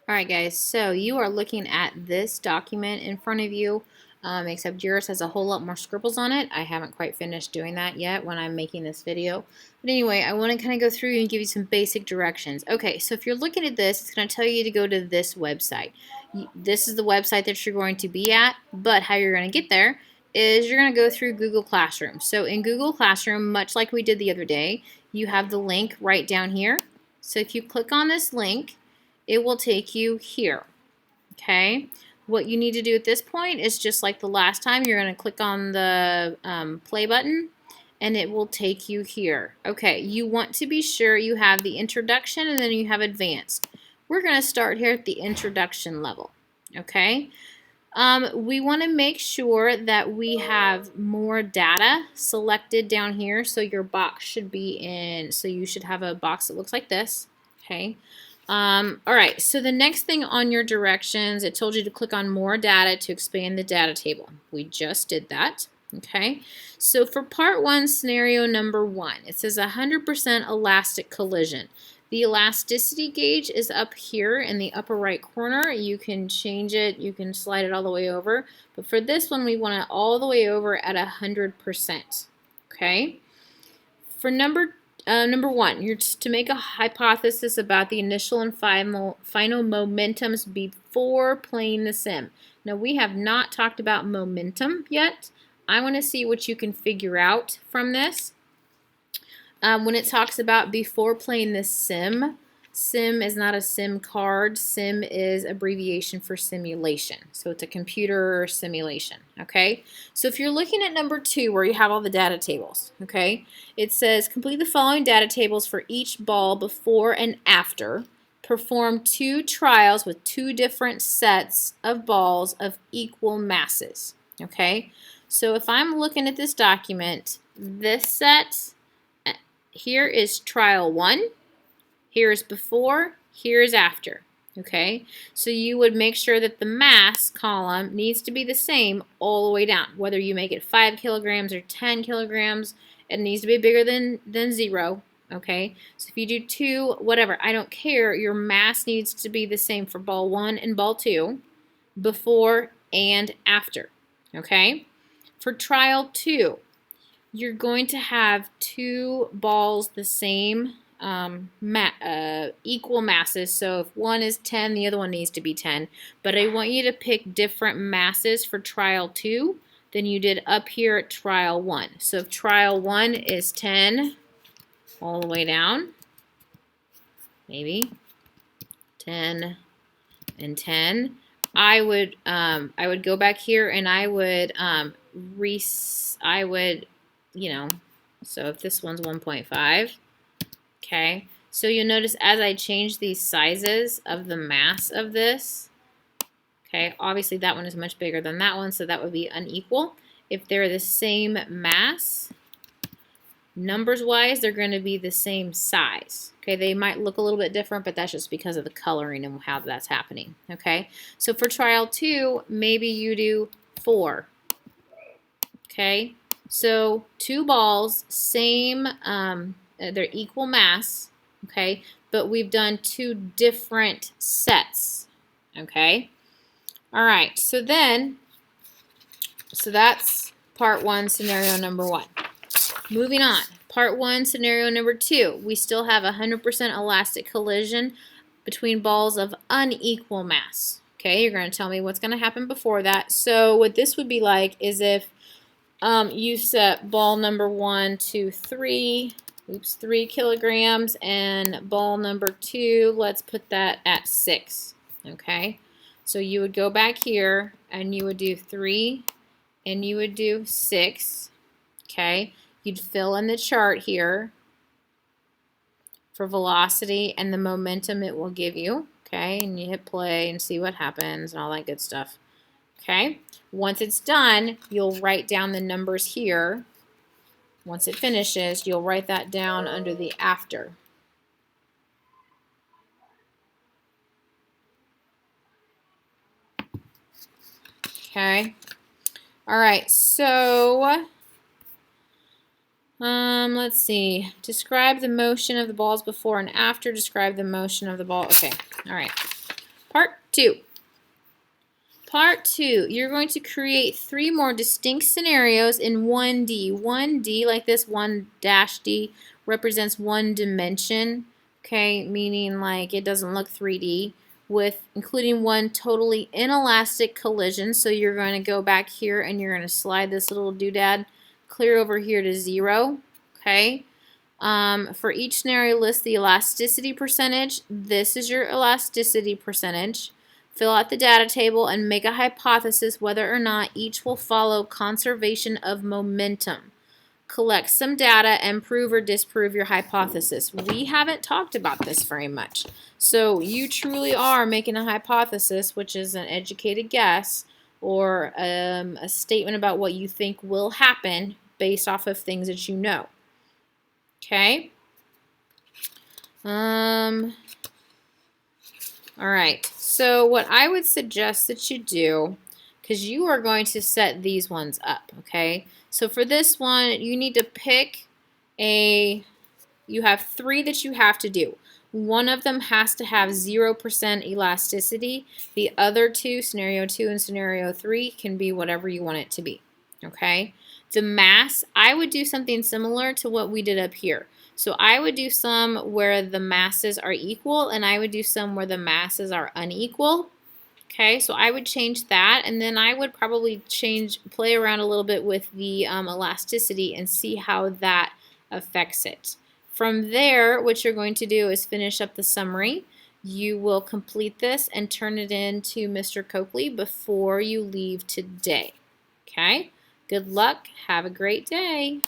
Alright guys, so you are looking at this document in front of you, except yours has a whole lot more scribbles on it. I haven't quite finished doing that yet when I'm making this video. But anyway, I want to kind of go through and give you some basic directions. Okay, so if you're looking at this, it's going to tell you to go to this website. This is the website that you're going to be at, but how you're going to get there is you're going to go through Google Classroom. So in Google Classroom, much like we did the other day, you have the link right down here. So if you click on this link, it will take you here. Okay, what you need to do at this point is just like the last time, you're going to click on the play button and it will take you here. Okay, you want to be sure you have the introduction and then you have advanced. We're going to start here at the introduction level. Okay, we want to make sure that we have more data selected down here. So your box should be in, so you should have a box that looks like this. Okay. Alright, so the next thing on your directions, it told you to click on more data to expand the data table. We just did that. Okay, so for part 1, scenario number 1, it says 100% elastic collision. The elasticity gauge is up here in the upper right corner. You can change it, you can slide it all the way over, but for this one we want it all the way over at 100%. Okay, for number 1, you're to make a hypothesis about the initial and final momentums before playing the sim. Now, we have not talked about momentum yet. I want to see what you can figure out from this. When it talks about before playing the sim, sim is not a SIM card. Sim is abbreviation for simulation. So it's a computer simulation, okay? So if you're looking at number 2 where you have all the data tables, okay, it says complete the following data tables for each ball before and after. Perform 2 trials with 2 different sets of balls of equal masses, okay? So if I'm looking at this document, this set, here is trial 1. Here is before, here is after, okay? So you would make sure that the mass column needs to be the same all the way down. Whether you make it 5 kilograms or 10 kilograms, it needs to be bigger than 0, okay? So if you do 2, whatever, I don't care. Your mass needs to be the same for ball 1 and ball 2, before and after, okay? For trial 2, you're going to have 2 balls the same equal masses. So if one is 10, the other one needs to be 10. But I want you to pick different masses for trial 2 than you did up here at trial 1. So if trial 1 is 10 all the way down, maybe 10 and 10, I would go back here and I would you know, so if this one's 1.5, okay, so you'll notice as I change these sizes of the mass of this, okay, obviously that one is much bigger than that one, so that would be unequal. If they're the same mass, numbers-wise, they're going to be the same size. Okay, they might look a little bit different, but that's just because of the coloring and how that's happening. Okay, so for trial 2, maybe you do 4. Okay, so 2 balls, same, they're equal mass, okay, but we've done 2 different sets, okay? All right, so that's part 1, scenario number 1. Moving on, part 1, scenario number 2. We still have 100% elastic collision between balls of unequal mass. Okay, you're going to tell me what's going to happen before that. So what this would be like is if you set ball number 1 to 3 kilograms, and ball number 2, let's put that at 6. Okay, so you would go back here and you would do 3 and you would do 6. Okay, you'd fill in the chart here for velocity and the momentum it will give you. Okay, and you hit play and see what happens and all that good stuff. Okay, once it's done, you'll write down the numbers here. Once it finishes, you'll write that down under the after. Okay, all right, so let's see. Describe the motion of the balls before and after. Describe the motion of the ball. Okay, all right. Part 2. Part 2, you're going to create 3 more distinct scenarios in 1D. 1D, like this 1-D, represents one dimension, okay, meaning like it doesn't look 3D, with including one totally inelastic collision. So you're going to go back here and you're going to slide this little doodad clear over here to 0, okay. For each scenario, list the elasticity percentage. This is your elasticity percentage. Fill out the data table and make a hypothesis whether or not each will follow conservation of momentum. Collect some data and prove or disprove your hypothesis. We haven't talked about this very much. So you truly are making a hypothesis, which is an educated guess or a statement about what you think will happen based off of things that you know. Okay? All right, so what I would suggest that you do, because you are going to set these ones up, okay? So for this one, you need to pick you have 3 that you have to do. One of them has to have 0% elasticity. The other 2, scenario 2 and scenario 3, can be whatever you want it to be, okay? The mass, I would do something similar to what we did up here. So I would do some where the masses are equal, and I would do some where the masses are unequal. Okay, so I would change that, and then I would probably play around a little bit with the elasticity and see how that affects it. From there, what you're going to do is finish up the summary. You will complete this and turn it in to Mr. Coakley before you leave today. Okay, good luck. Have a great day.